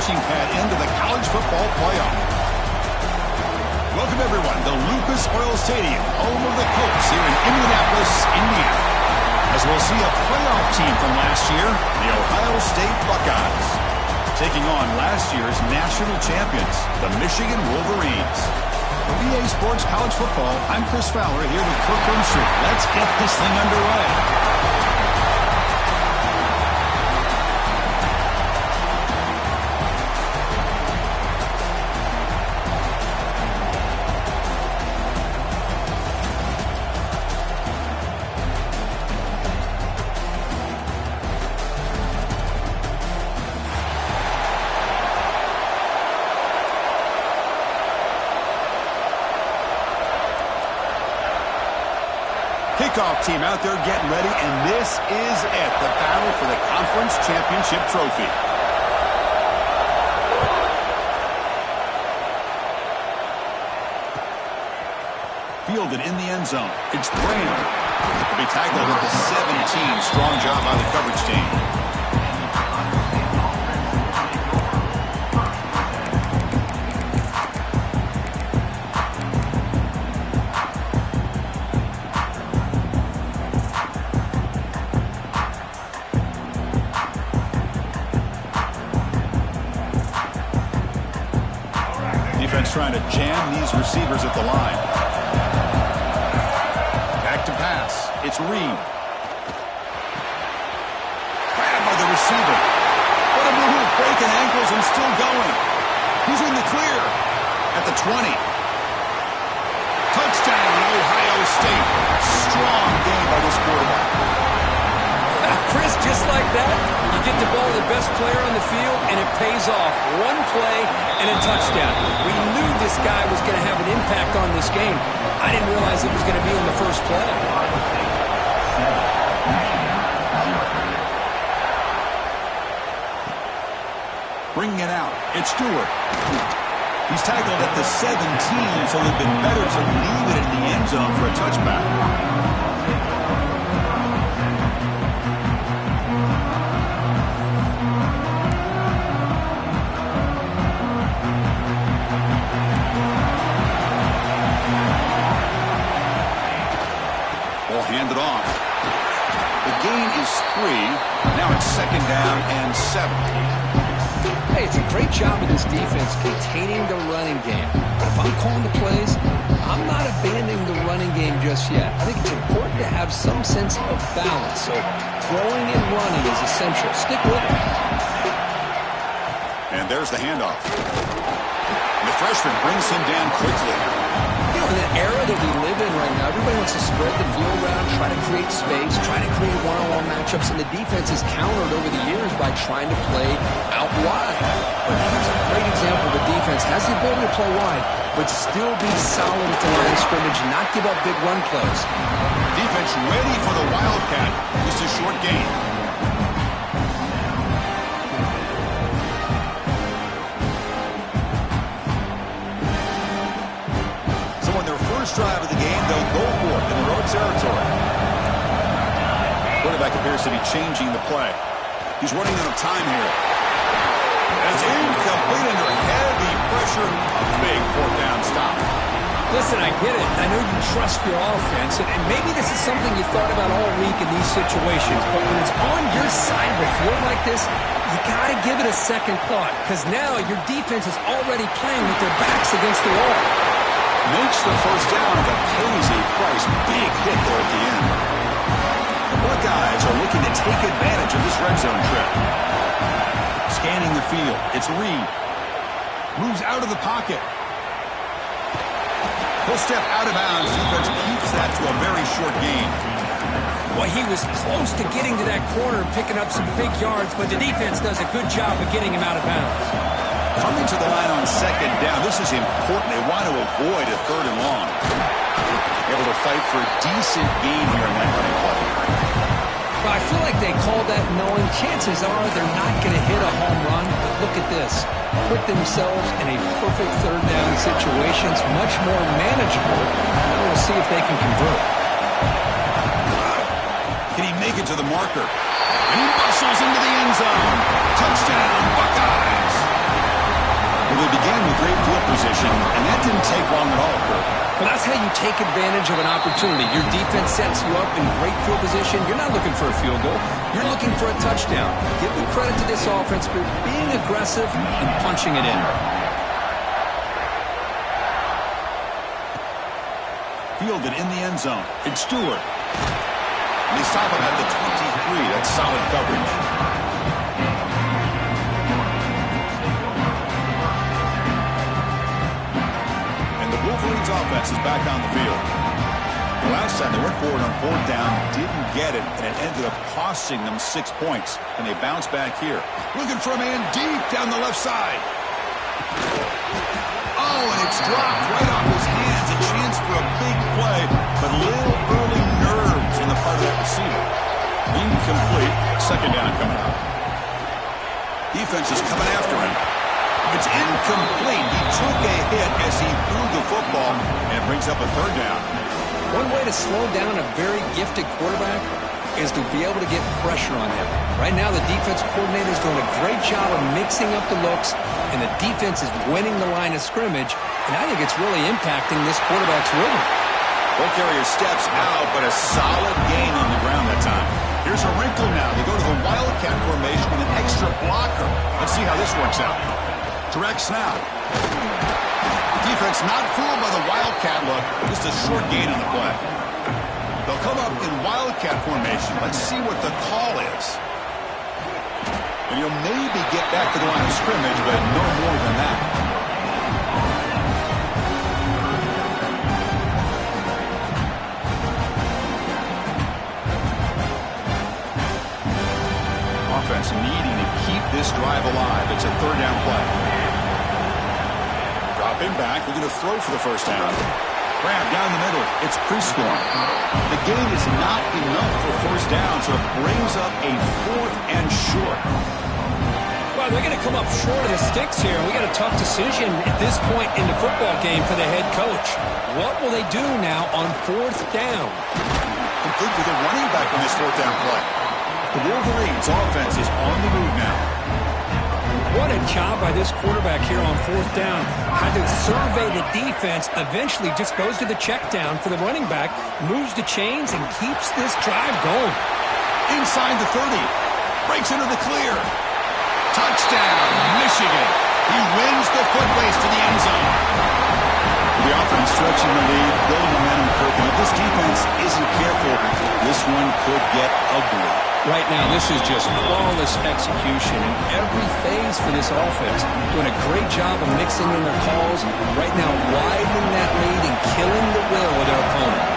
launching pad into the college football playoff. Welcome, everyone, to Lucas Oil Stadium, home of the Colts here in Indianapolis, Indiana. As we'll see a playoff team from last year, the Ohio State Buckeyes, taking on last year's national champions, the Michigan Wolverines. For EA Sports College Football, I'm Chris Fowler here with Kirk Grimstreet. Let's get this thing underway. Kickoff team out there getting ready, and this is it, the battle for the conference championship trophy. Fielded in the end zone. It's Brown. He'll be tackled at the 17. Strong job by the coverage team. Trying to jam these receivers at the line. Back to pass. It's Reed. Grabbed by the receiver. What a move, breaking ankles and still going. He's in the clear at the 20. Touchdown, Ohio State. Strong game by this quarterback. Chris, just like that, you get the ball to the best player on the field, and it pays off. One play and a touchdown. We knew this guy was going to have an impact on this game. I didn't realize it was going to be in the first play. Bringing it out. It's Stewart. He's tackled at the 17, so it would have been better to leave it in the end zone for a touchback. Hand it off. The gain is 3. Now it's 2nd down and 7. Hey, it's a great job of this defense containing the running game. But if I'm calling the plays, I'm not abandoning the running game just yet. I think it's important to have some sense of balance. So throwing and running is essential. Stick with it. And there's the handoff. And the freshman brings him down quickly. You know, in the era that we live in right now, everybody wants to spread the field around, try to create space, try to create one-on-one matchups, and the defense has countered over the years by trying to play out wide. But here's a great example of a defense has the ability to play wide, but still be solid at the line of scrimmage and not give up big run plays. Defense ready for the Wildcat. Just a short gain. First drive of the game, they'll go for it in the road territory. Quarterback appears to be changing the play. He's running out of time here. It's incomplete under heavy pressure. A big 4th down stop. Listen, I get it. I know you trust your offense, and maybe this is something you thought about all week in these situations, but when it's on your side of the field like this, you got to give it a second thought, because now your defense is already playing with their backs against the wall. Makes the first down, but pays a price. Big hit there at the end. The Buckeyes are looking to take advantage of this red zone trip. Scanning the field. It's Reed. Moves out of the pocket. He'll step out of bounds. Defense keeps that to a very short gain. Well, he was close to getting to that corner, picking up some big yards, but the defense does a good job of getting him out of bounds. Coming to the line on 2nd down. This is important. They want to avoid a 3rd and long. Able to fight for a decent gain here in that running play. Well, I feel like they called that knowing chances are they're not going to hit a home run. But look at this. Put themselves in a perfect 3rd down situation. It's much more manageable. Now we'll see if they can convert. Can he make it to the marker? And he bustles into the end zone. Touchdown, Buckeyes. position, and that didn't take long at all, Kurt. Well, that's how you take advantage of an opportunity. Your defense sets you up in great field position. You're not looking for a field goal. You're looking for a touchdown. Give the credit to this offense for being aggressive and punching it in. Fielded in the end zone. It's Stewart. And they stop him at the 23. That's solid coverage. And the Wolverines offense is back on the field. The last time they went forward on fourth down, didn't get it, and it ended up costing them 6 points. And they bounce back here. Looking for a man deep down the left side. Oh, and it's dropped right off his hands. A chance for a big play, but little early nerves on the part of that receiver. Incomplete. Second down coming up. Defense is coming after him. It's incomplete. He took a hit as he threw the football, and it brings up a third down. One way to slow down a very gifted quarterback is to be able to get pressure on him. Right now, the defense coordinator is doing a great job of mixing up the looks, and the defense is winning the line of scrimmage, and I think it's really impacting this quarterback's rhythm. Ball carrier steps out, but a solid gain on the ground that time. Here's a wrinkle now. They go to the Wildcat formation with an extra blocker. Let's see how this works out. Direct snap. Defense not fooled by the Wildcat look. Just a short gain on the play. They'll come up in Wildcat formation. Let's see what the call is. And you'll maybe get back to the line of scrimmage, but no more than that. Offense needing to keep this drive alive. It's a third down play. Dropping back. We're going to throw for the first down. Grab down the middle. It's Prescorn. The gain is not enough for first down, so it brings up a fourth and short. Well, they're going to come up short of the sticks here. We got a tough decision at this point in the football game for the head coach. What will they do now on fourth down? Complete with a running back on this fourth down play. The Wolverines offense is on the move now. What a job by this quarterback here on fourth down. Had to survey the defense, eventually just goes to the check down for the running back, moves the chains, and keeps this drive going. Inside the 30. Breaks into the clear. Touchdown, Michigan. He wins the foot race to the end zone. The offense stretching the lead, building momentum, Kirk. And if this defense isn't careful, this one could get ugly. Right now, this is just flawless execution in every phase for this offense. Doing a great job of mixing in their calls. Right now, widening that lead and killing the will of their opponent.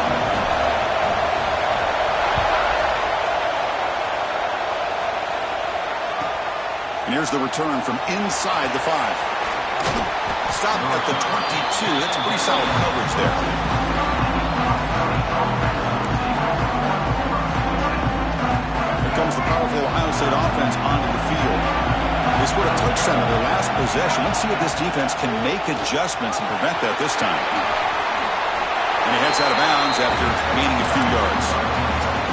And here's the return from inside the 5. Stop at the 22. That's pretty solid coverage there. Comes the powerful Ohio State offense onto the field. They scored a touchdown in their last possession. Let's see if this defense can make adjustments and prevent that this time. And he heads out of bounds after gaining a few yards.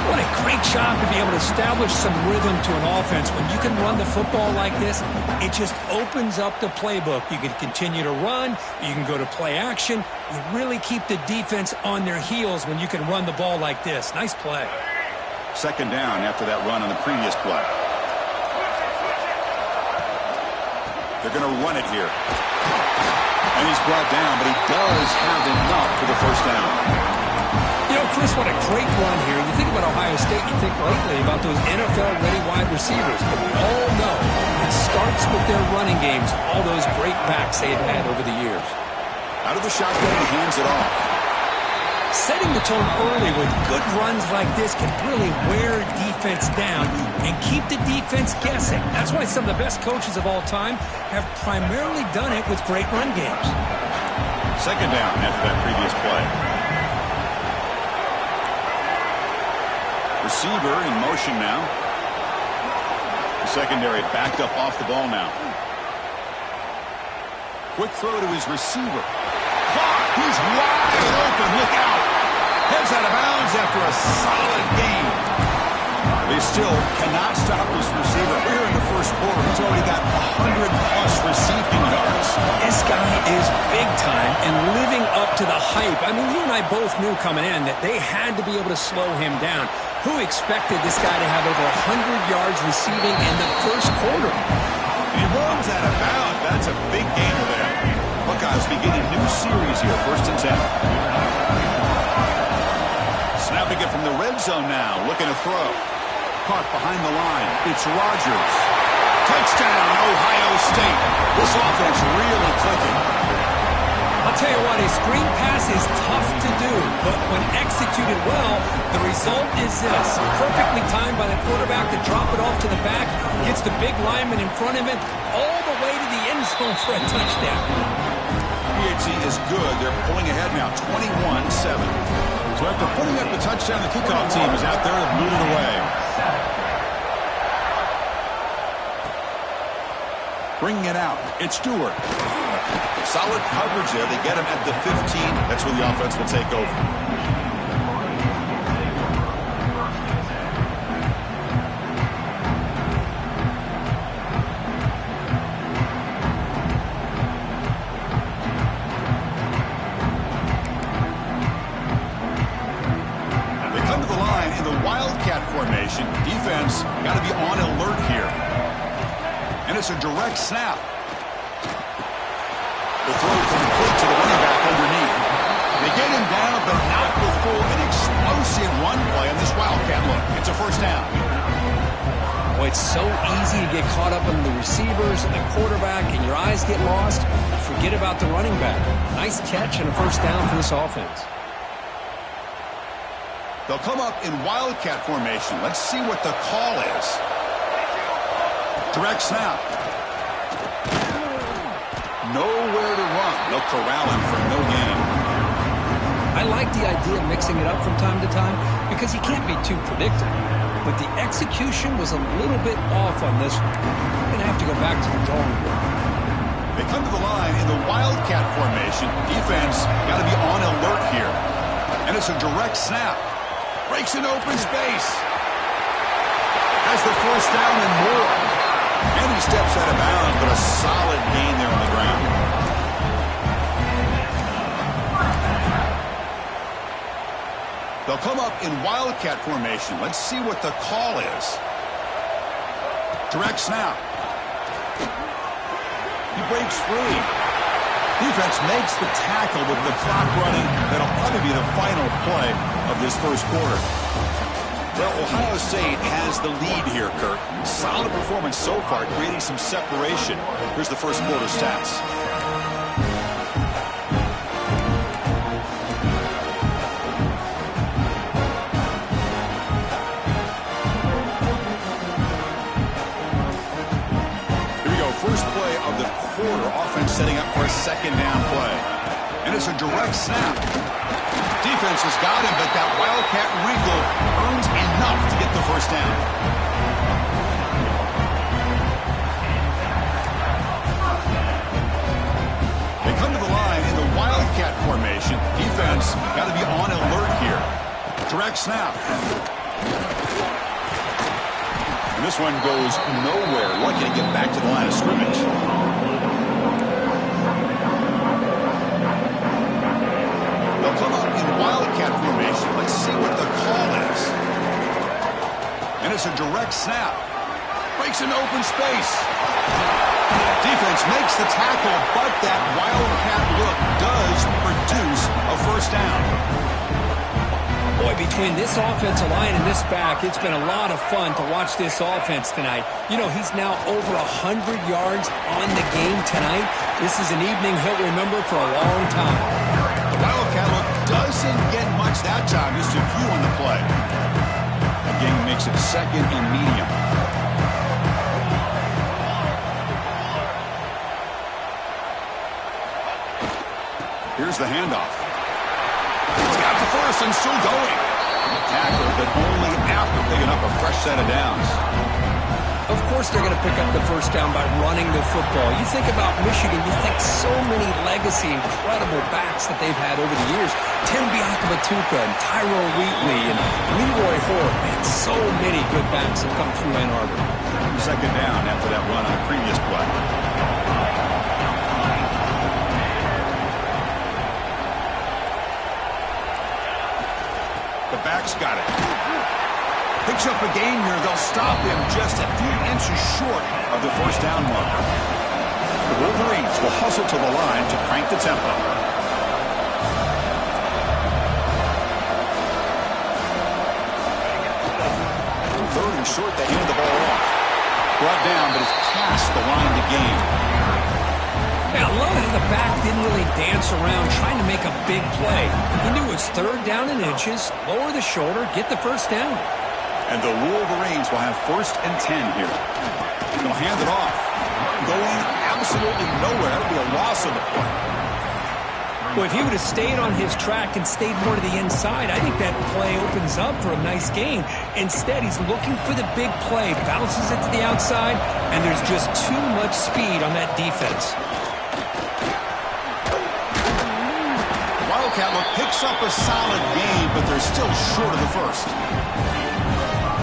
What a great job to be able to establish some rhythm to an offense. When you can run the football like this, it just opens up the playbook. You can continue to run. You can go to play action. You really keep the defense on their heels when you can run the ball like this. Nice play. Second down after that run on the previous play. They're going to run it here. And he's brought down, but he does have enough for the first down. You know, Chris, what a great run here. You think about Ohio State, you think lately about those NFL-ready wide receivers. But we all know it starts with their running games, all those great backs they have had over the years. Out of the shotgun, he hands it off. Setting the tone early with good runs like this can really wear defense down and keep the defense guessing. That's why some of the best coaches of all time have primarily done it with great run games. Second down after that previous play. Receiver in motion now. The secondary backed up off the ball now. Quick throw to his receiver. He's wide open. Look out. Heads out of bounds after a solid gain. They still cannot stop this receiver. Here in the first quarter, he's already got 100-plus receiving yards. This guy is big. time and living up to the hype. I mean, you and I both knew coming in that they had to be able to slow him down. Who expected this guy to have over 100 yards receiving in the first quarter? He runs out of bounds. That's a big gainer there. Buckeyes begin a new series here, 1st and 10. Snapping it from the red zone now, looking to throw. Caught behind the line. It's Rodgers. Touchdown, Ohio State. This offense really clicking. I'll tell you what, a screen pass is tough to do, but when executed well, the result is this. Perfectly timed by the quarterback to drop it off to the back, gets the big lineman in front of him, all the way to the end zone for a touchdown. PHC is good. They're pulling ahead now, 21-7. So after putting up the touchdown, the kickoff team is out there to boot it away. Bringing it out, it's Stewart. Solid coverage there. They get him at the 15. That's where the offense will take over. They come to the line in the Wildcat formation. Defense got to be on alert here. And it's a direct snap. The throw complete to the running back underneath. They get him down, but not before an explosive run play on this Wildcat look. It's a 1st down. Boy, it's so easy to get caught up in the receivers and the quarterback, and your eyes get lost. Forget about the running back. Nice catch and a 1st down for this offense. They'll come up in Wildcat formation. Let's see what the call is. Direct snap. Nowhere to run. They'll corral him for no gain. I like the idea of mixing it up from time to time because you can't be too predictable. But the execution was a little bit off on this one. We're going to have to go back to the drawing board. They come to the line in the Wildcat formation. Defense got to be on alert here. And it's a direct snap. Breaks an open space. Has the 1st down and more. And he steps out of bounds, but a solid gain there on the ground. They'll come up in Wildcat formation. Let's see what the call is. Direct snap. He breaks free. Defense makes the tackle with the clock running. That'll probably be the final play of this 1st quarter. Well, Ohio State has the lead here, Kirk. Solid performance so far, creating some separation. Here's the 1st quarter stats. Here we go, 1st play of the quarter. Offense setting up for a 2nd down play. And it's a direct snap. Defense has got him, but that Wildcat wrinkle earns enough to get the 1st down. They come to the line in the Wildcat formation. Defense got to be on alert here. Direct snap. And this one goes nowhere. Lucky to get back to the line of scrimmage. Come up in Wildcat formation. Let's see what the call is. And it's a direct snap. Breaks an open space. Defense makes the tackle, but that Wildcat look does produce a 1st down. Boy, between this offensive line and this back, it's been a lot of fun to watch this offense tonight. You know, he's now over 100 yards on the game tonight. This is an evening he'll remember for a long time. Wildcat look doesn't get much that time, just a few on the play. Again, makes it 2nd and medium. Here's the handoff. He's got the 1st and still going. Tackle, but only after picking up a fresh set of downs. Of course they're going to pick up the 1st down by running the football. You think about Michigan, you think so many legacy, incredible backs that they've had over the years. Tim Biakabatuka and Tyrone Wheatley and Leroy Hoare. Man, so many good backs have come through Ann Arbor. 2nd down after that run on a previous play. quarterback's got it. Picks up a gain here. They'll stop him just a few inches short of the first down marker. The Wolverines will hustle to the line to crank the tempo. On 3rd and short, they hand the ball off. Brought down, but it's past the line to gain. Yeah, I love how the back didn't really dance around trying to make a big play. He knew it was 3rd down and inches, lower the shoulder, get the first down. And the Wolverines will have 1st and 10 here. They'll hand it off. Going absolutely nowhere. It'll be a loss of the play. Well, if he would have stayed on his track and stayed more to the inside, I think that play opens up for a nice gain. Instead, he's looking for the big play, bounces it to the outside, and there's just too much speed on that defense. Wildcat picks up a solid gain, but they're still short of the first.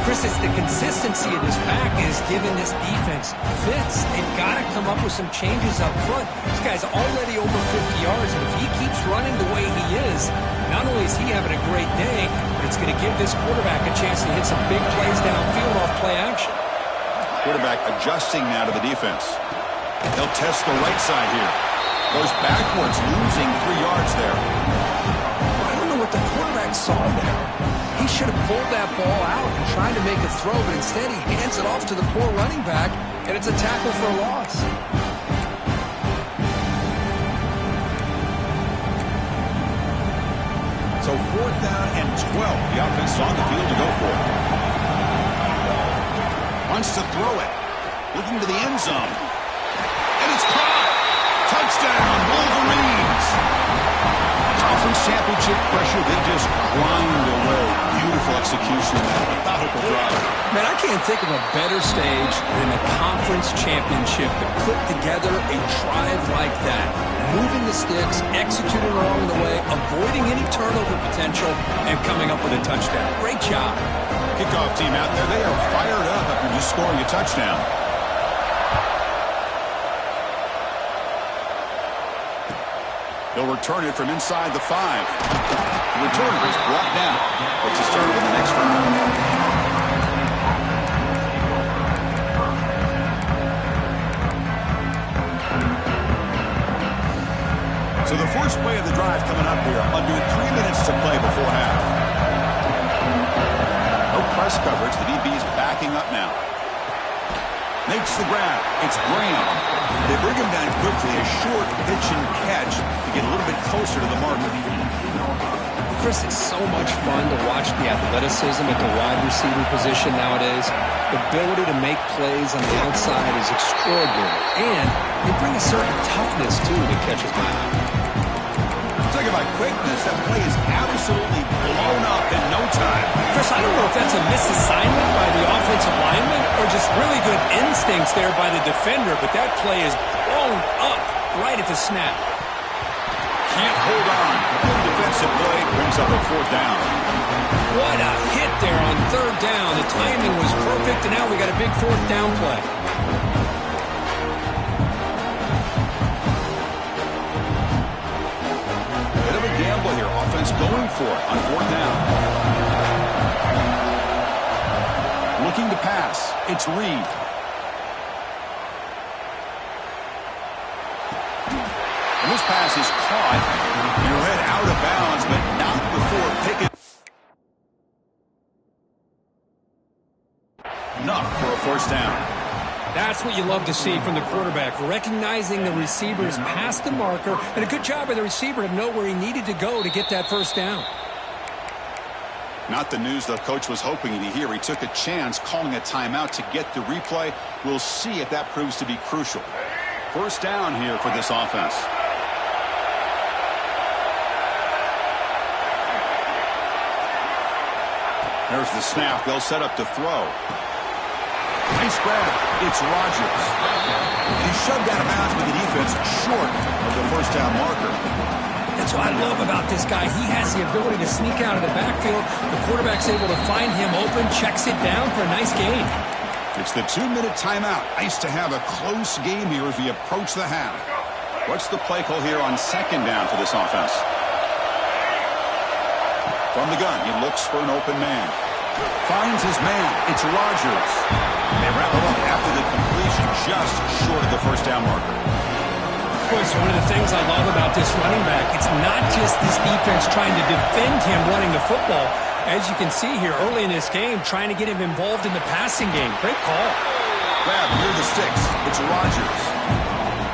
Chris, it's the consistency of this pack is giving this defense fits. They've got to come up with some changes up front. This guy's already over 50 yards, and if he keeps running the way he is, not only is he having a great day, but it's going to give this quarterback a chance to hit some big plays downfield off play action. Quarterback adjusting now to the defense. They'll test the right side here. Goes backwards, losing 3 yards there. I don't know what the quarterback saw there. He should have pulled that ball out and tried to make a throw, but instead he hands it off to the poor running back, and it's a tackle for a loss. So 4th down and 12. The offense on the field to go for it. Wants to throw it. Looking to the end zone. And it's caught. Touchdown, Wolverines. Conference championship pressure, they just grind away. Beautiful execution of that methodical drive. Man, I can't think of a better stage than a conference championship to put together a drive like that. Moving the sticks, executing along the way, avoiding any turnover potential, and coming up with a touchdown. Great job. Kickoff team out there, they are fired up after just scoring a touchdown. They'll return it from inside the 5. The returner is brought down. Let's start with the next round. So the first play of the drive coming up here. Under 3 minutes to play before half. No press coverage. The DB is backing up now. Makes the grab. It's Graham. They bring him down quickly. A short pitch and catch to get a little bit closer to the marker. Chris, it's so much fun to watch the athleticism at the wide receiver position nowadays. The ability to make plays on the outside is extraordinary. And they bring a certain toughness, too, that catches my eye. Talking about quickness, that play is absolutely blown up in no time. Chris, I don't know if that's a misassignment by the offensive lineman or just really good instincts there by the defender, but that play is blown up right at the snap. Can't hold on. Good defensive play brings up a 4th down. What a hit there on 3rd down. The timing was perfect, and now we got a big 4th down play. Bit of a gamble here. Offense going for it on 4th down. Looking to pass. It's Reed. And this pass is caught. You're led out of bounds, but not before Pickett. Enough for a 1st down. That's what you love to see from the quarterback, recognizing the receiver's past the marker, and a good job by the receiver to know where he needed to go to get that 1st down. Not the news the coach was hoping to hear. He took a chance calling a timeout to get the replay. We'll see if that proves to be crucial. 1st down here for this offense. There's the snap. They'll set up to throw. Nice grab. It's Rodgers. He's shoved out of bounds with the defense short of the 1st down marker. That's what I love about this guy. He has the ability to sneak out of the backfield. The quarterback's able to find him open, checks it down for a nice gain. It's the 2-minute timeout. Nice to have a close game here as we approach the half. What's the play call here on 2nd down for this offense? From the gun, he looks for an open man. Finds his man. It's Rodgers. They wrap him up after the completion, just short of the first down marker. It's one of the things I love about this running back. It's not just this defense trying to defend him running the football. As you can see here early in this game, trying to get him involved in the passing game. Great call. Grab near the sticks. It's Rodgers.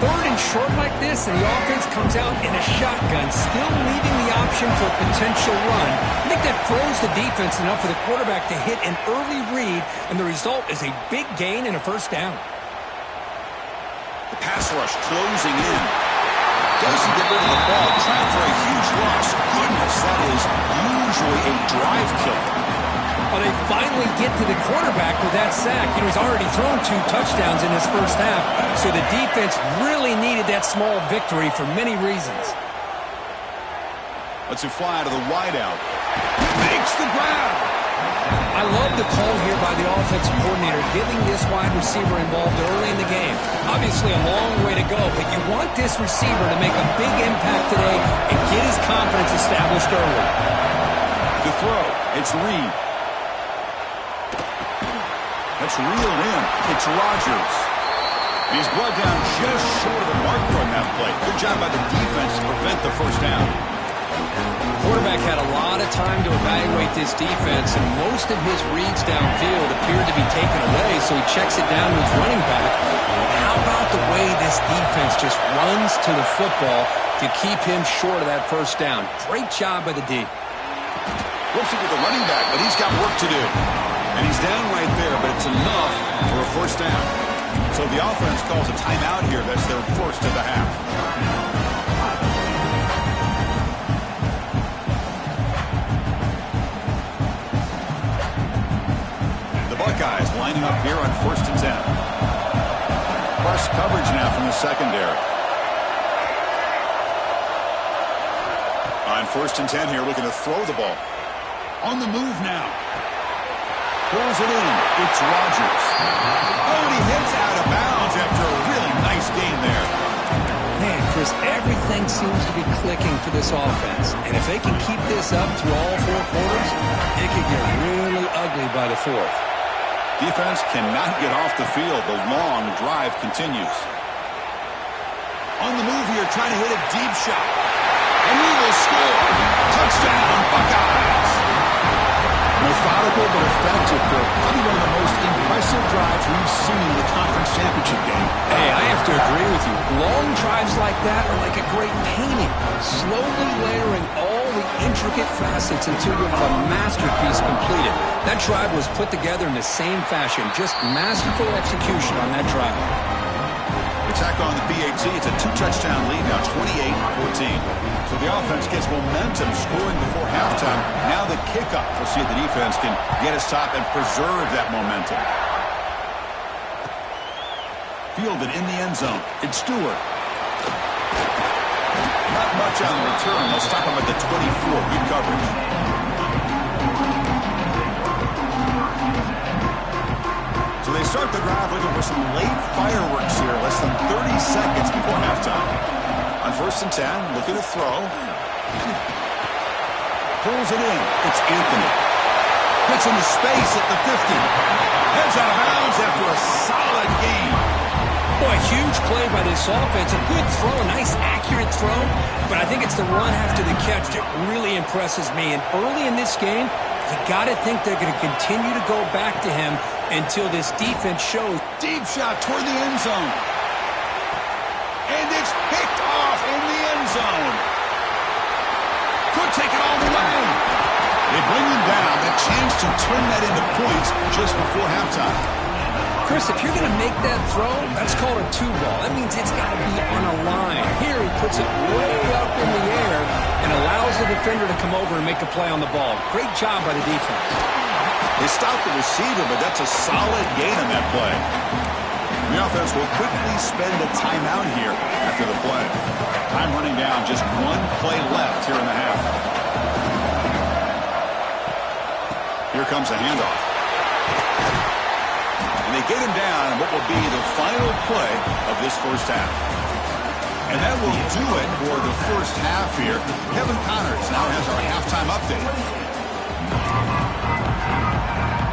Third and short like this, and the offense comes out in a shotgun, still leaving the option for a potential run. I think that throws the defense enough for the quarterback to hit an early read, and the result is a big gain and a first down. The pass rush closing in. Doesn't get rid of the ball. Trying for a huge loss. Goodness, that is usually a drive killer. Well, they finally get to the quarterback with that sack. He's already thrown 2 touchdowns in his first half, so the defense really needed that small victory for many reasons. Let's fly out of the wideout. Makes the grab. I love the call here by the offensive coordinator, getting this wide receiver involved early in the game. Obviously a long way to go, but you want this receiver to make a big impact today and get his confidence established early. To throw, it's Reed. That's reeled in. It's Rodgers. And he's brought down just short of the marker on that play. Good job by the defense to prevent the first down. Quarterback had a lot of time to evaluate this defense, and most of his reads downfield appeared to be taken away, so he checks it down to his running back. How about the way this defense just runs to the football to keep him short of that first down? Great job by the D. Flips it with the running back, but he's got work to do. And he's down right there, but it's enough for a first down. So the offense calls a timeout here. That's their first of the half. The Buckeyes lining up here on 1st and 10. Plus coverage now from the secondary. On 1st and 10 here, looking to throw the ball. On the move now. Pulls it in. It's Rodgers. Oh, and he hits out of bounds after a really nice game there. Man, Chris, everything seems to be clicking for this offense. And if they can keep this up through all 4 quarters, it could get really ugly by the 4th. Defense cannot get off the field. The long drive continues. On the move here, trying to hit a deep shot. And he will score. Touchdown, Buckeyes. Methodical but effective for probably one of the most impressive drives we've seen in the conference championship game. Hey, I have to agree with you. Long drives like that are like a great painting, slowly layering all the intricate facets until you have a masterpiece completed. That drive was put together in the same fashion, just masterful execution on that drive. Attack on the PAT. It's a 2-touchdown lead now, 28-14. So the offense gets momentum, scoring before halftime. Now the kickoff. We'll see if the defense can get a stop and preserve that momentum. Fielded in the end zone. It's Stewart. Not much on the return. They'll stop him at the 24. Good coverage. So they start the drive looking for some late fireworks here. Less than 30 seconds before halftime. On 1st and 10, looking to throw. Pulls it in. It's Anthony. Gets into space at the 50. Heads out of bounds after a solid game. Boy, huge play by this offense. A good throw, a nice accurate throw. But I think it's the run after the catch that really impresses me. And early in this game, you got to think they're going to continue to go back to him until this defense shows. Deep shot toward the end zone. And it's picked off in the end zone. Could take it all the way. They bring him down. That chance to turn that into points just before halftime. Chris, if you're going to make that throw, that's called a 2-ball. That means it's got to be on a line. Here he puts it way up in the air and allows the defender to come over and make a play on the ball. Great job by the defense. They stopped the receiver, but that's a solid gain on that play. The offense will quickly spend a timeout here after the play. Time running down, just 1 play left here in the half. Here comes a handoff. And they get him down in what will be the final play of this first half. And that will do it for the first half here. Kevin Connors now has our halftime update.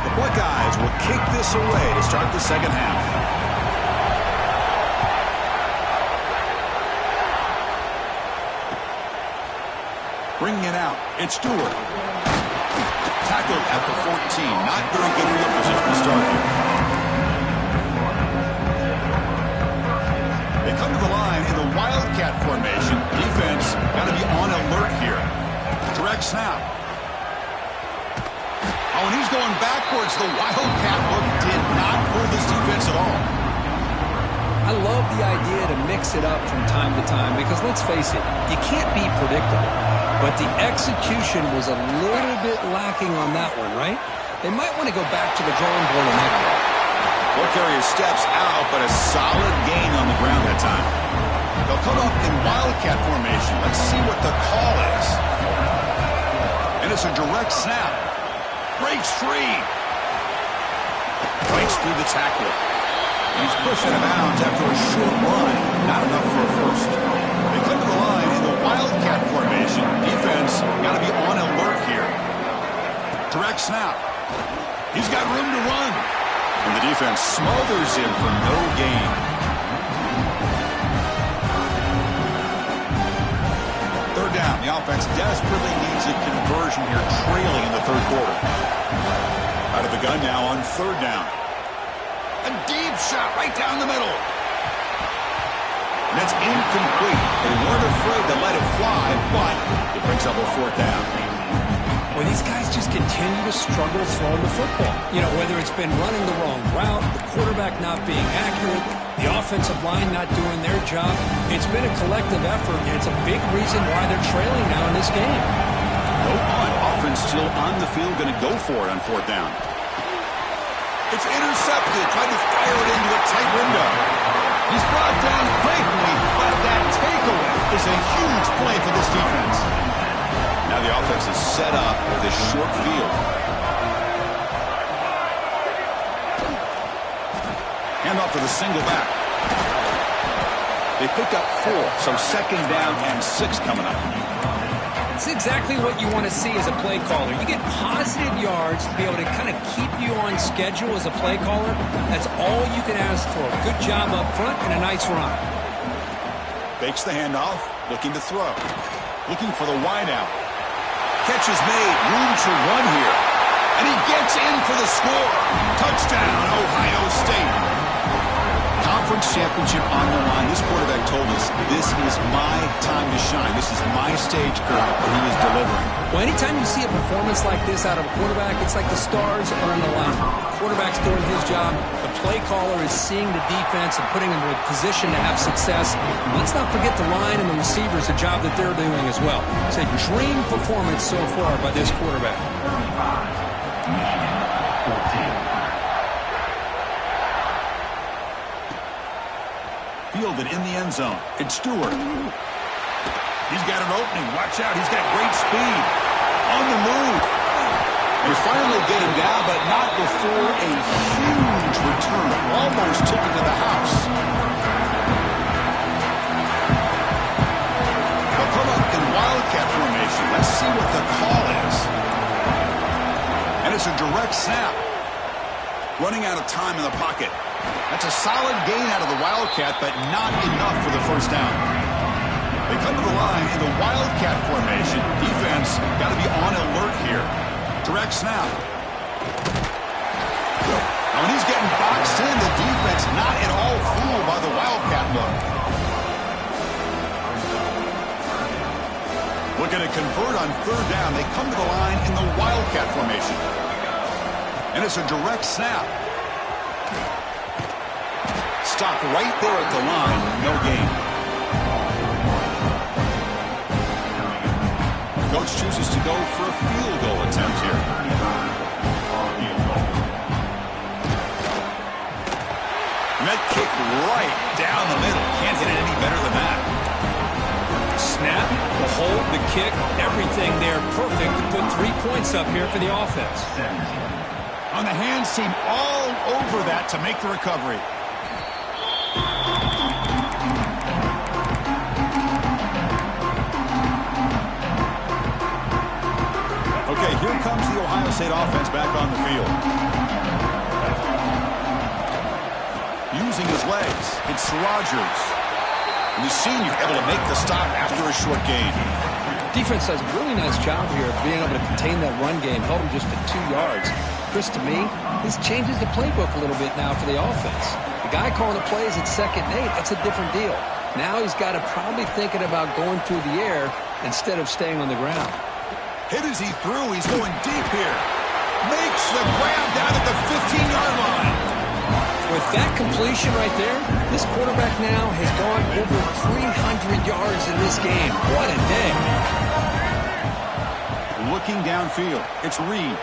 The Buckeyes will kick this away to start the second half. Bringing it out, it's Stewart. Tackled at the 14. Not very good field position to start here. They come to the line in the Wildcat formation. Defense got to be on alert here. Direct snap. Oh, and he's going backwards. The Wildcat look did not fool this defense at all. I love the idea to mix it up from time to time because, let's face it, you can't be predictable. But the execution was a little bit lacking on that one, right? They might want to go back to the drawing board on that one. Ball carrier steps out, but a solid gain on the ground that time. They'll come up in Wildcat formation. Let's see what the call is. And it's a direct snap. Breaks free. Breaks through the tackler. And he's pushed out of bounds after a short run. Not enough for a first. They come to the line in the Wildcat formation. Defense got to be on alert here. Direct snap. He's got room to run. And the defense smothers him for no gain. Third down. The offense desperately needs a conversion here, trailing in the third quarter. Out of the gun now on third down. A deep shot right down the middle. And that's incomplete. They weren't afraid to let it fly, but it brings up a fourth down. Well, these guys just continue to struggle throwing the football. You know, whether it's been running the wrong route, the quarterback not being accurate, the offensive line not doing their job. It's been a collective effort, and it's a big reason why they're trailing now in this game. No punt. Offense still on the field, going to go for it on fourth down. It's intercepted, trying to fire it into a tight window. He's brought down quickly, but that takeaway is a huge play for this defense. Now the offense is set up with a short field. Handoff to the single back. They picked up 4, so second down and 6 coming up. It's exactly what you want to see as a play caller. You get positive yards to be able to kind of keep you on schedule as a play caller. That's all you can ask for. Good job up front and a nice run. Fakes the handoff, looking to throw. Looking for the wideout. Catch is made, room to run here. And he gets in for the score. Touchdown, Ohio State. Conference championship on the line. This quarterback told us, this is my time to shine. This is my stage, Kurt, and he is delivering. Well, anytime you see a performance like this out of a quarterback, it's like the stars are in the line. The quarterback's doing his job. The play caller is seeing the defense and putting them in a position to have success. And let's not forget the line and the receivers, the job that they're doing as well. It's a dream performance so far by this quarterback. Fielded in the end zone. It's Stewart. He's got an opening. Watch out. He's got great speed. On the move. They finally get him down, but not before a huge return. Almost took it to the house. They'll come up in Wildcat formation. Let's see what the call is. And it's a direct snap. Running out of time in the pocket. That's a solid gain out of the Wildcat, but not enough for the first down. They come to the line in the Wildcat formation. Defense got to be on alert here. Direct snap. Now when he's getting boxed in, the defense not at all fooled by the Wildcat look. Looking to convert on third down. They come to the line in the Wildcat formation. And it's a direct snap. Stopped right there at the line. No gain. Coach chooses to go for a field goal attempt here. And that kick right down the middle. Can't hit it any better than that. Snap, the hold, the kick, everything there perfect to put 3 points up here for the offense. On the hands team all over that to make the recovery. Okay, here comes the State offense back on the field. Using his legs, it's Rogers. And the senior able to make the stop after a short gain. Defense does a really nice job here of being able to contain that run game, held him just to 2 yards. Chris, to me, this changes the playbook a little bit now for the offense. The guy calling the plays at 2nd and 8, that's a different deal. Now he's got to probably thinking about going through the air instead of staying on the ground. Hit as he threw. He's going deep here. Makes the grab down at the 15-yard line. With that completion right there, this quarterback now has gone over 300 yards in this game. What a day. Looking downfield, it's Reed.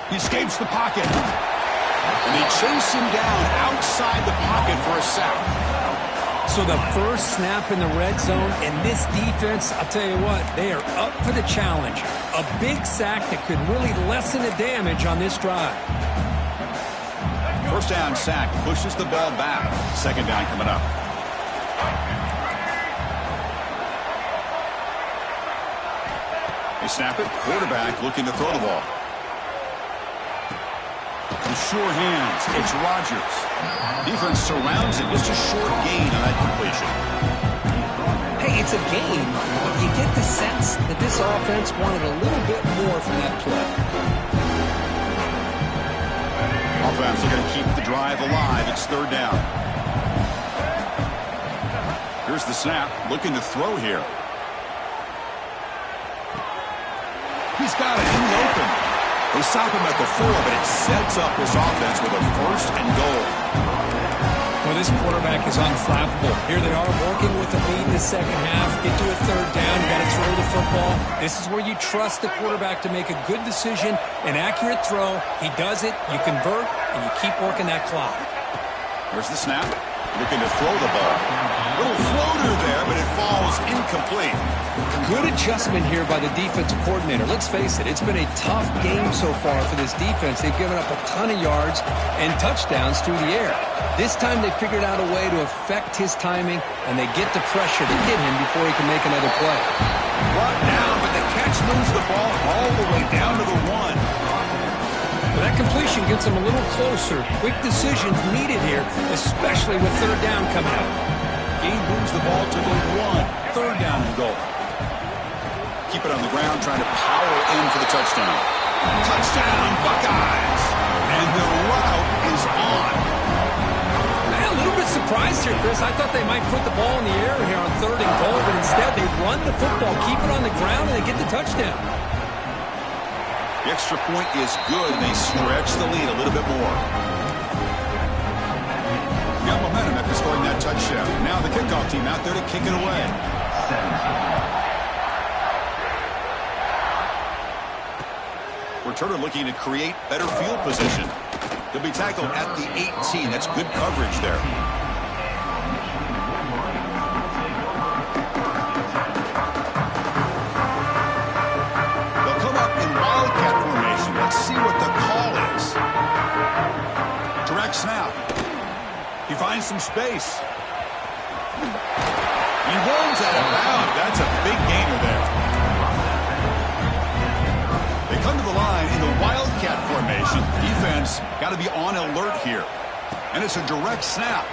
He escapes the pocket. And they chase him down outside the pocket for a sack. So the first snap in the red zone, and this defense, I'll tell you what, they are up for the challenge. A big sack that could really lessen the damage on this drive. First down sack, pushes the ball back. 2nd down coming up. They snap it. Quarterback looking to throw the ball. With sure hands, it's Rogers. Defense surrounds it. Just a short gain on that completion. Hey, it's a game, but you get the sense that this offense wanted a little bit more from that play. Offense looking to keep the drive alive. It's 3rd down. Here's the snap. Looking to throw here. He's got it in the open. They stop him at the 4, but it sets up this offense with a 1st and goal. Well, this quarterback is unflappable. Here they are working with the lead in the 2nd half. Get to a 3rd down. You got to throw the football. This is where you trust the quarterback to make a good decision, an accurate throw. He does it, you convert, and you keep working that clock. There's the snap. Looking to throw the ball. Little floater there, but it falls incomplete. Good adjustment here by the defensive coordinator. Let's face it, it's been a tough game so far for this defense. They've given up a ton of yards and touchdowns through the air. This time they figured out a way to affect his timing, and they get the pressure to hit him before he can make another play. Brought down, but the catch moves the ball all the way down to the 1. That completion gets them a little closer. Quick decisions needed here, especially with 3rd down coming up. Gain moves the ball to the 1. 3rd down and goal. Keep it on the ground, trying to power in for the touchdown. Touchdown, Buckeyes! And the route is on. Man, a little bit surprised here, Chris. I thought they might put the ball in the air here on 3rd and goal, but instead they run the football, keep it on the ground, and they get the touchdown. The extra point is good, and they stretch the lead a little bit more. Got momentum after scoring that touchdown. Now the kickoff team out there to kick it away. Returner looking to create better field position. He'll be tackled at the 18. That's good coverage there. They'll come up in wildcat formation. Let's see what the call is. Direct snap. He finds some space. He runs out of bounds. That's a big gainer there. They come to the line in the wildcat formation. Defense got to be on alert here. And it's a direct snap.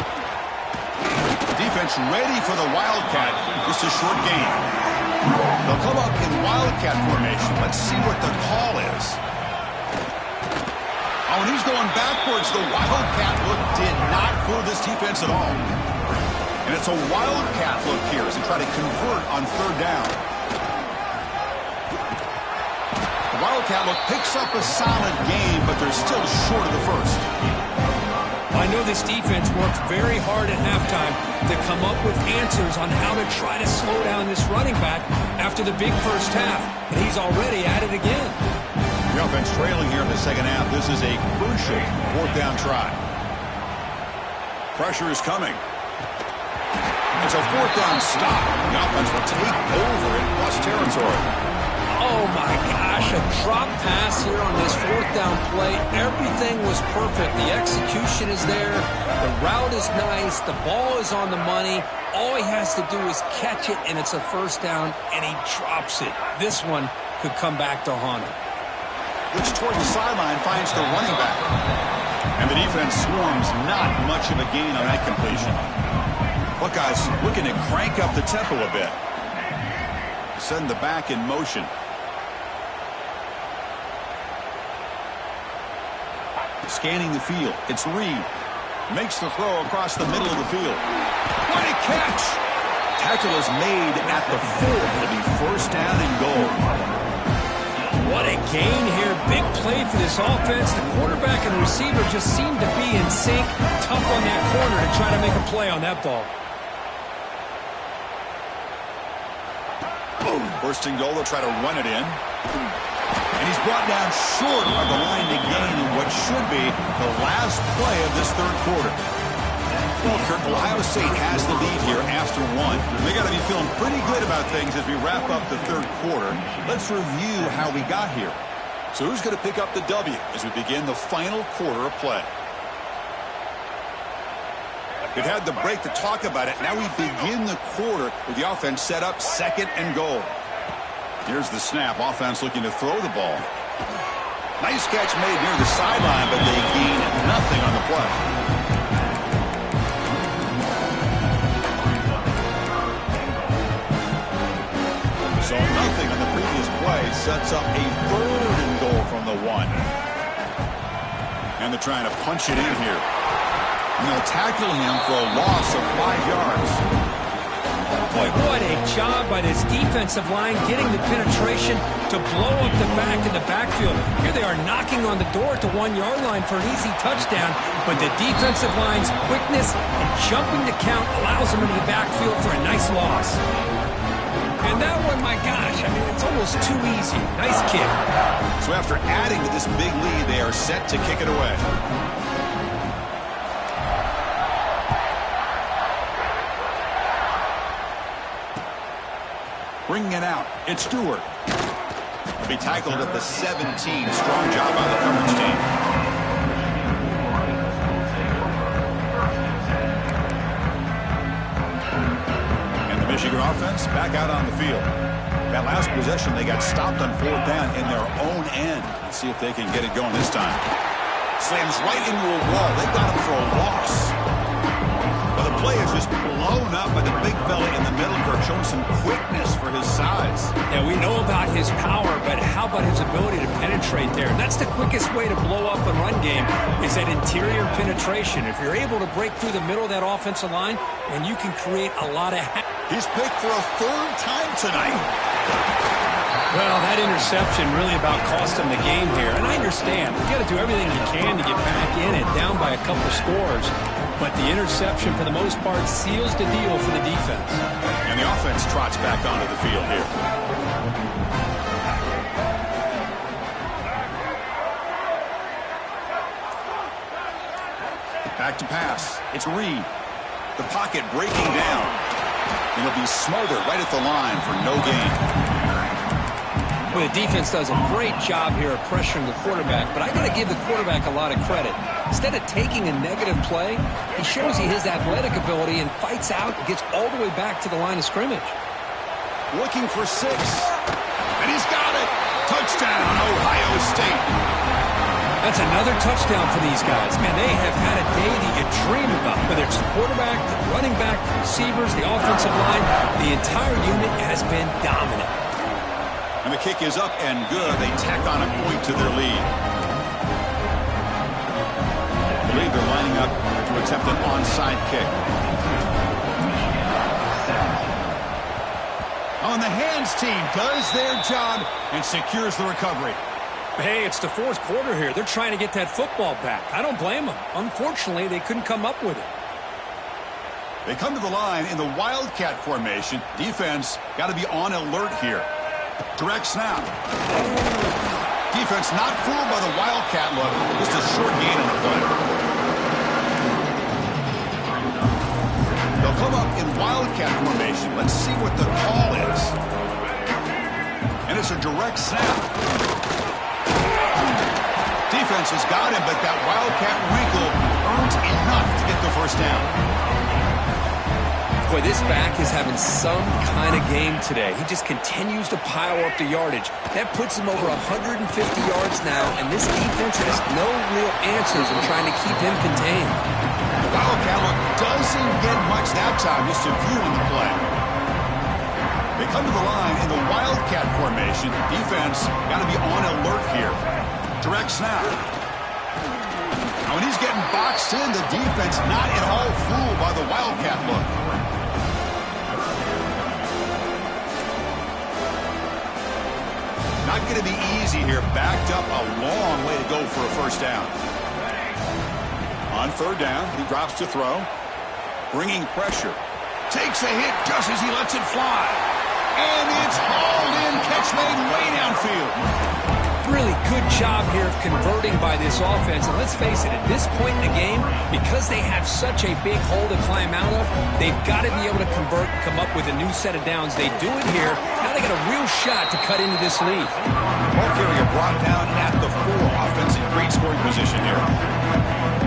Defense ready for the wildcat. Just a short gain. They'll come up in wildcat formation. Let's see what the call is. Oh, and he's going backwards. The wildcat look did not fool this defense at all. And it's a wildcat look here as they try to convert on 3rd down. The wildcat look picks up a solid game, but they're still short of the 1st. I know this defense worked very hard at halftime to come up with answers on how to try to slow down this running back after the big 1st half, and he's already at it again. The offense trailing here in the 2nd half. This is a crucial 4th down try. Pressure is coming. It's a 4th down stop. The offense will take over in plus territory. Oh, my gosh, a drop pass here on this 4th down play. Everything was perfect. The execution is there. The route is nice. The ball is on the money. All he has to do is catch it, and it's a 1st down, and he drops it. This one could come back to haunt him. which toward the sideline finds the running back. And the defense swarms, not much of a gain on that completion. Buckeyes looking to crank up the tempo a bit. Send the back in motion. Scanning the field. It's Reed. Makes the throw across the middle of the field. What a catch! Tackle is made at the 4. It'll be first down and goal. What a gain here. Big play for this offense. The quarterback and the receiver just seem to be in sync. Tough on that corner to try to make a play on that ball. First and goal, they'll try to run it in. And he's brought down short of the line to gain in what should be the last play of this third quarter. Well, Kirk, Ohio State has the lead here after 1. They got to be feeling pretty good about things as we wrap up the third quarter. Let's review how we got here. So who's going to pick up the W as we begin the final quarter of play? We've had the break to talk about it. Now we begin the quarter with the offense set up second and goal. Here's the snap. Offense looking to throw the ball. Nice catch made near the sideline, but they gain nothing on the play. So nothing on the previous play sets up a third and goal from the 1. And they're trying to punch it in here. And they'll tackle him for a loss of 5 yards. Boy, what a job by this defensive line getting the penetration to blow up the back in the backfield. Here they are knocking on the door at the 1-yard line for an easy touchdown, but the defensive line's quickness and jumping the count allows them into the backfield for a nice loss. And that one, my gosh, I mean, it's almost too easy. Nice kick. So after adding to this big lead, they are set to kick it away. Bringing it out, it's Stewart. He'll be tackled at the 17. Strong job by the coverage team. And the Michigan offense back out on the field. That last possession, they got stopped on 4th down in their own end. Let's see if they can get it going this time. Slams right into a wall. They got him for a loss. Well, the play is just blown up by the big fella in the middle. Kirk showing some quickness for his size. Yeah, we know about his power, but how about his ability to penetrate there? And that's the quickest way to blow up a run game is that interior penetration. If you're able to break through the middle of that offensive line, and you can create a lot of... He's picked for a 3rd time tonight. Well, that interception really about cost him the game here. And I understand. You got to do everything you can to get back in it, down by a couple scores. But the interception, for the most part, seals the deal for the defense. And the offense trots back onto the field here. Back to pass. It's Reed. The pocket breaking down. It'll be smothered right at the line for no gain. Well, the defense does a great job here of pressuring the quarterback, but I got to give the quarterback a lot of credit. Instead of taking a negative play, he shows you his athletic ability and fights out, gets all the way back to the line of scrimmage. Looking for 6. And he's got it. Touchdown, Ohio State. That's another touchdown for these guys. Man, they have had a day that you dream about. Whether it's the quarterback, the running back, the receivers, the offensive line, the entire unit has been dominant. And the kick is up and good. They tack on a point to their lead. I believe they're lining up to attempt an onside kick. On the hands team does their job and secures the recovery. Hey, it's the 4th quarter here. They're trying to get that football back. I don't blame them. Unfortunately, they couldn't come up with it. They come to the line in the Wildcat formation. Defense got to be on alert here. Direct snap. Defense not fooled by the Wildcat look. Just a short gain on the play. They'll come up in Wildcat formation. Let's see what the call is. And it's a direct snap. Defense has got him, but that Wildcat wrinkle earns enough to get the first down. Boy, this back is having some kind of game today. He just continues to pile up the yardage. That puts him over 150 yards now, and this defense has no real answers in trying to keep him contained. The Wildcat look doesn't get much that time, just a few in the play. They come to the line in the Wildcat formation. Defense got to be on alert here. Direct snap. Now, when he's getting boxed in, the defense not at all fooled by the Wildcat look. Not going to be easy here. Backed up a long way to go for a first down. On third down, he drops to throw. Bringing pressure. Takes a hit just as he lets it fly. And it's hauled in. Catch made way downfield. Really good job here of converting by this offense. And let's face it, at this point in the game, because they have such a big hole to climb out of, they've got to be able to convert and come up with a new set of downs. They do it here. Now they got a real shot to cut into this lead. Ball carrier brought down at the 4. Offense in great scoring position here.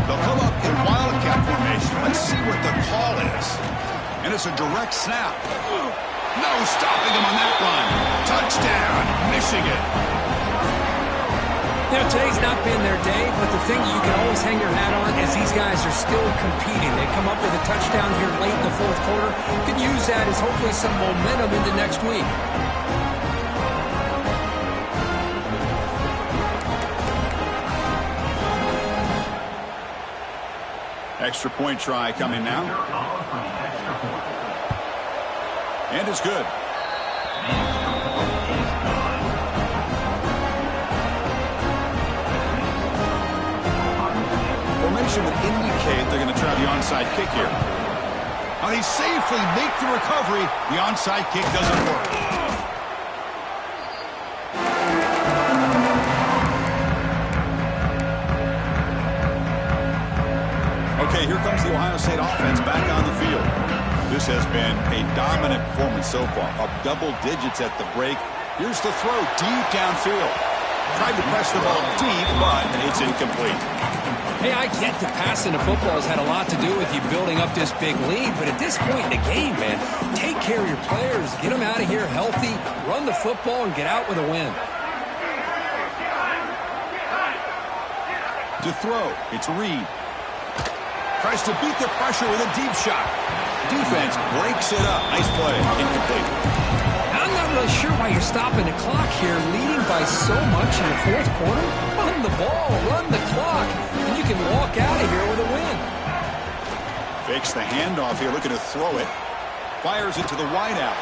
They'll come up in Wildcat formation. Let's see what the call is. And it's a direct snap. No stopping him on that run. Touchdown, Michigan. You know, today's not been their day, but the thing you can always hang your hat on is these guys are still competing. They come up with a touchdown here late in the fourth quarter. You can use that as hopefully some momentum into next week. Extra point try coming now. And it's good. Formation would indicate they're going to try the onside kick here. Now they safely make the recovery. The onside kick doesn't work. Okay, here comes the Ohio State offense back on the field. This has been a dominant performance so far. Up double digits at the break. Here's the throw deep downfield. Tried to press the ball deep, but it's incomplete. Hey, I get the passing of football has had a lot to do with you building up this big lead, but at this point in the game, man, take care of your players. Get them out of here healthy, run the football, and get out with a win. To throw, it's Reed. Tries to beat the pressure with a deep shot. Defense breaks it up. Nice play. Incomplete. I'm not really sure why you're stopping the clock here, leading by so much in the fourth quarter. Run the ball, run the clock, and you can walk out of here with a win. Fakes the handoff here, looking to throw it. Fires it to the wideout.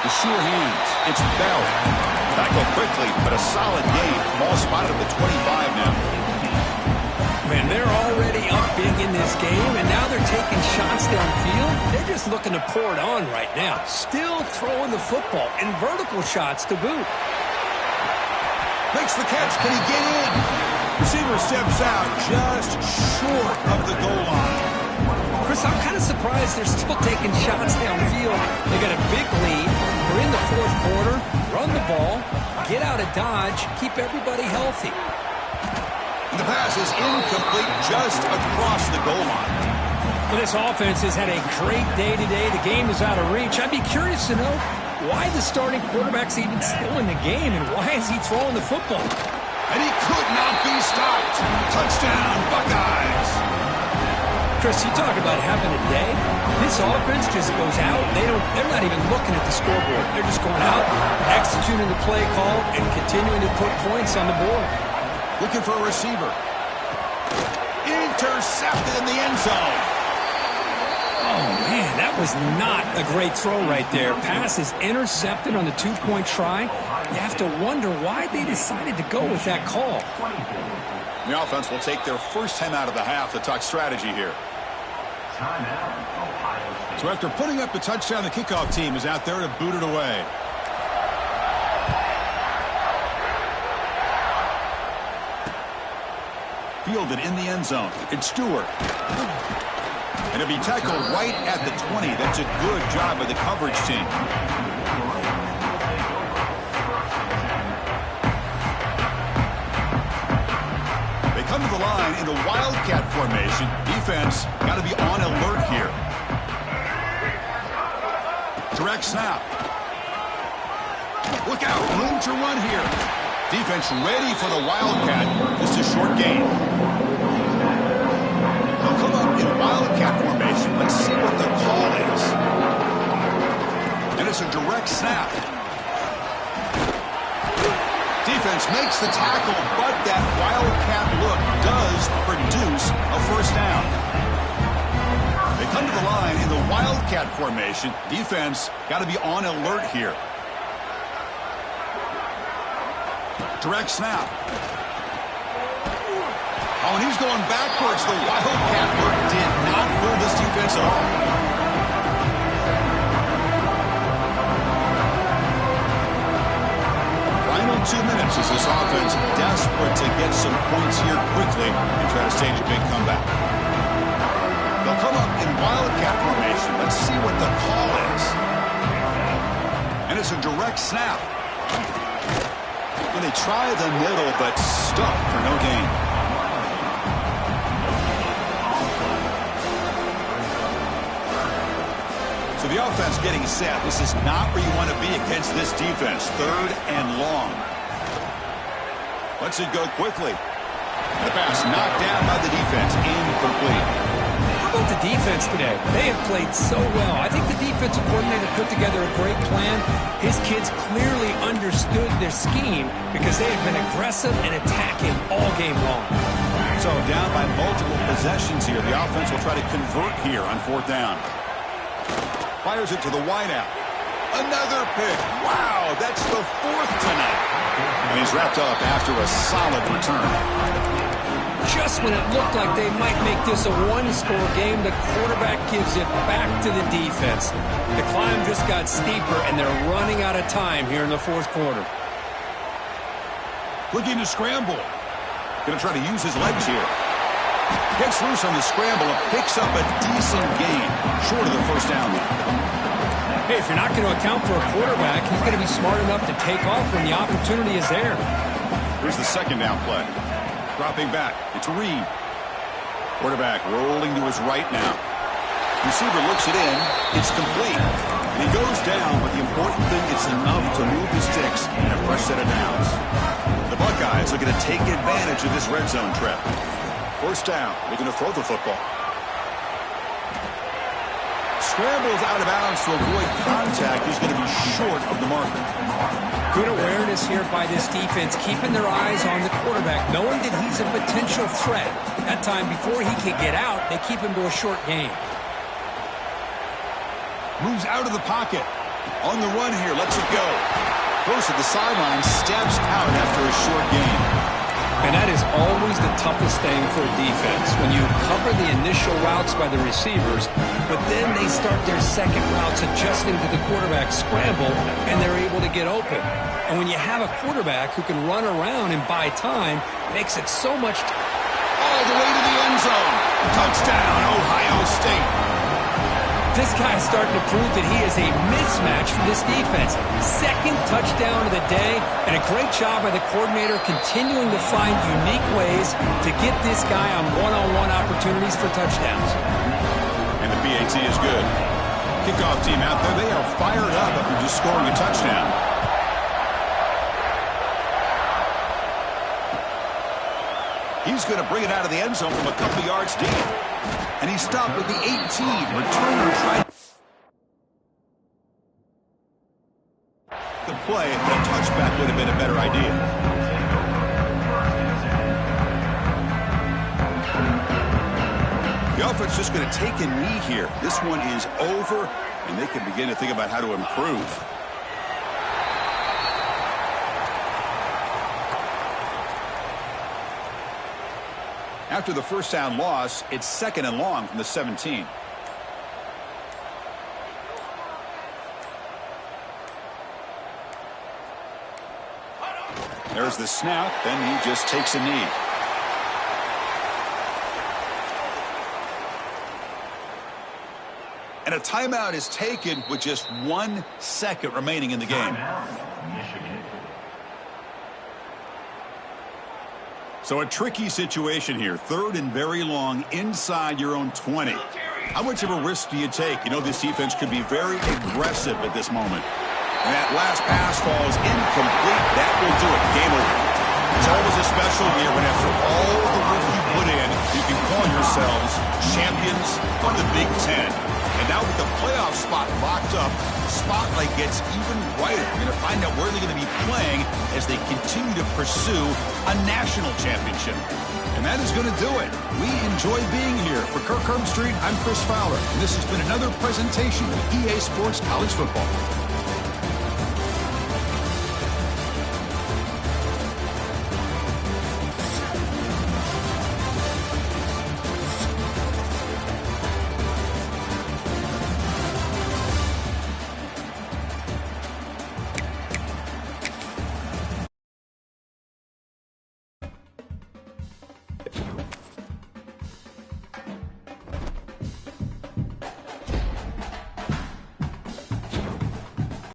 The sure hands. It's Bell. Tackle quickly, but a solid gain. Ball spotted at the 25 now. Man, they're already up big in this game, and now they're taking shots downfield. They're just looking to pour it on right now. Still throwing the football, and vertical shots to boot. Makes the catch. Can he get in? Receiver steps out just short of the goal line. Chris, I'm kind of surprised they're still taking shots downfield. They got a big lead. They're in the fourth quarter. Run the ball, get out of Dodge, keep everybody healthy. The pass is incomplete just across the goal line. Well, this offense has had a great day today. The game is out of reach. I'd be curious to know why the starting quarterback's even still in the game and why is he throwing the football? And he could not be stopped. Touchdown, Buckeyes. Chris, you talk about having a day. This offense just goes out. They're not even looking at the scoreboard. They're just going out, executing the play call, and continuing to put points on the board. Looking for a receiver. Intercepted in the end zone. Oh, man, that was not a great throw right there. Pass is intercepted on the two-point try. You have to wonder why they decided to go with that call. The offense will take their first time out of the half to talk strategy here. So after putting up the touchdown, the kickoff team is out there to boot it away. Fielded in the end zone. It's Stewart. And it'll be tackled right at the 20. That's a good job by the coverage team. They come to the line in the Wildcat formation. Defense got to be on alert here. Direct snap. Look out, room to run here. Defense ready for the Wildcat. Just a short gain. They'll come up in Wildcat formation. Let's see what the call is. And it's a direct snap. Defense makes the tackle, but that Wildcat look does produce a first down. They come to the line in the Wildcat formation. Defense got to be on alert here. Direct snap. Oh, and he's going backwards. The Wildcat look did not fool this defense at all. Final 2 minutes as this offense desperate to get some points here quickly and try to stage a big comeback. They'll come up in Wildcat formation. Let's see what the call is. And it's a direct snap. And they try the middle, but stuck for no gain. So the offense getting set. This is not where you want to be against this defense. 3rd and long. Lets it go quickly. The pass knocked down by the defense. Incomplete. How about the defense today? They have played so well. I think the defensive coordinator put together a great plan. His kids clearly understood their scheme because they have been aggressive and attacking all game long. So down by multiple possessions here. The offense will try to convert here on 4th down. Fires it to the wideout. Another pick. Wow, that's the 4th tonight. And he's wrapped up after a solid return. Just when it looked like they might make this a one-score game, the quarterback gives it back to the defense. The climb just got steeper, and they're running out of time here in the 4th quarter. Looking to scramble. Going to try to use his legs here. Gets loose on the scramble and picks up a decent gain. Short of the first down. Hey, if you're not going to account for a quarterback, he's going to be smart enough to take off when the opportunity is there. Here's the 2nd down play. Dropping back. It's Reed. Quarterback rolling to his right now. Receiver looks it in. It's complete. And he goes down, but the important thing is enough to move the sticks and a fresh set of downs. The Buckeyes are going to take advantage of this red zone trip. First down. They're going to throw the football. Scrambles out of bounds to avoid contact. He's going to be short of the marker. Good awareness here by this defense, keeping their eyes on the quarterback, knowing that he's a potential threat. That time, before he can get out, they keep him to a short gain. Moves out of the pocket. On the run here, lets it go. Goes to the sideline, steps out after a short gain. And that is always the toughest thing for a defense, when you cover the initial routes by the receivers, but then they start their second routes adjusting to the quarterback's scramble, and they're able to get open. And when you have a quarterback who can run around and buy time, it makes it so much all the way to the end zone. Touchdown, Ohio State. This guy is starting to prove that he is a mismatch for this defense. 2nd touchdown of the day, and a great job by the coordinator continuing to find unique ways to get this guy on one-on-one opportunities for touchdowns. And the PAT is good. Kickoff team out there, they are fired up after just scoring a touchdown. He's going to bring it out of the end zone from a couple yards deep. And he stopped with the 18. Returner tried the play, but a touchback would have been a better idea. The offense just going to take a knee here. This one is over, and they can begin to think about how to improve. After the first down loss, it's 2nd and long from the 17. There's the snap, then he just takes a knee. And a timeout is taken with just 1 second remaining in the game. So a tricky situation here. 3rd and very long inside your own 20. How much of a risk do you take? You know this defense could be very aggressive at this moment. And that last pass falls incomplete. That will do it. Game over. It's always a special year when after all the work you put in, you can call yourselves champions of the Big Ten. And now with the playoff spot locked up, the spotlight gets even brighter. We're going to find out where they're going to be playing as they continue to pursue a national championship. And that is going to do it. We enjoy being here. For Kirk Herbstreit, I'm Chris Fowler. And this has been another presentation of EA Sports College Football.